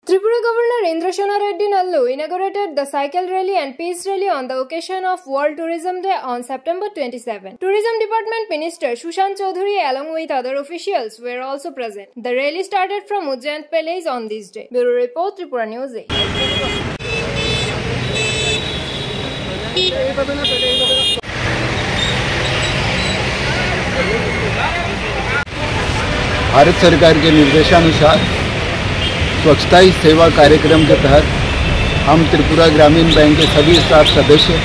Tripura Governor Indrasena Reddy Nallu inaugurated the cycle rally and peace rally on the occasion of World Tourism Day on September 27. Tourism Department Minister Sushant Chaudhary along with other officials were also present. The rally started from Ujjain Palace on this day. Bureau Report, Tripura News 8. Bharat सरकार के निर्देशानुसार स्वच्छता ही सेवा कार्यक्रम के तहत हम त्रिपुरा ग्रामीण बैंक के सभी स्टाफ सदस्य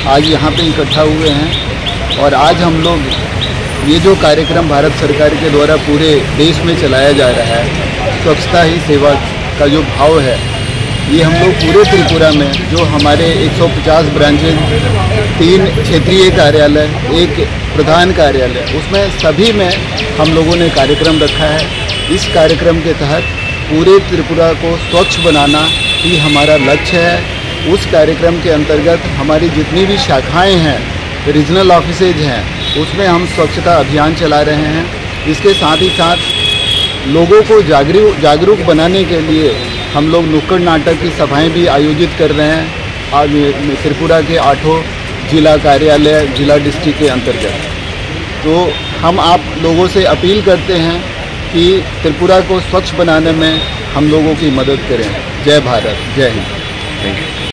आज यहाँ पे इकट्ठा हुए हैं और आज हम लोग ये जो कार्यक्रम भारत सरकार के द्वारा पूरे देश में चलाया जा रहा है, स्वच्छता ही सेवा का जो भाव है, ये हम लोग पूरे त्रिपुरा में जो हमारे 150 ब्रांचेज, 3 क्षेत्रीय कार्यालय, 1 प्रधान कार्यालय, उसमें सभी में हम लोगों ने कार्यक्रम रखा है। इस कार्यक्रम के तहत पूरे त्रिपुरा को स्वच्छ बनाना ही हमारा लक्ष्य है। उस कार्यक्रम के अंतर्गत हमारी जितनी भी शाखाएं हैं, रीजनल ऑफिसेज हैं, उसमें हम स्वच्छता अभियान चला रहे हैं। इसके साथ ही साथ लोगों को जागरूक बनाने के लिए हम लोग नुक्कड़ नाटक की सभाएं भी आयोजित कर रहे हैं आज त्रिपुरा के 8 जिला कार्यालय, जिला डिस्ट्रिक्ट के अंतर्गत। तो हम आप लोगों से अपील करते हैं कि त्रिपुरा को स्वच्छ बनाने में हम लोगों की मदद करें। जय भारत, जय हिंद। Thank you.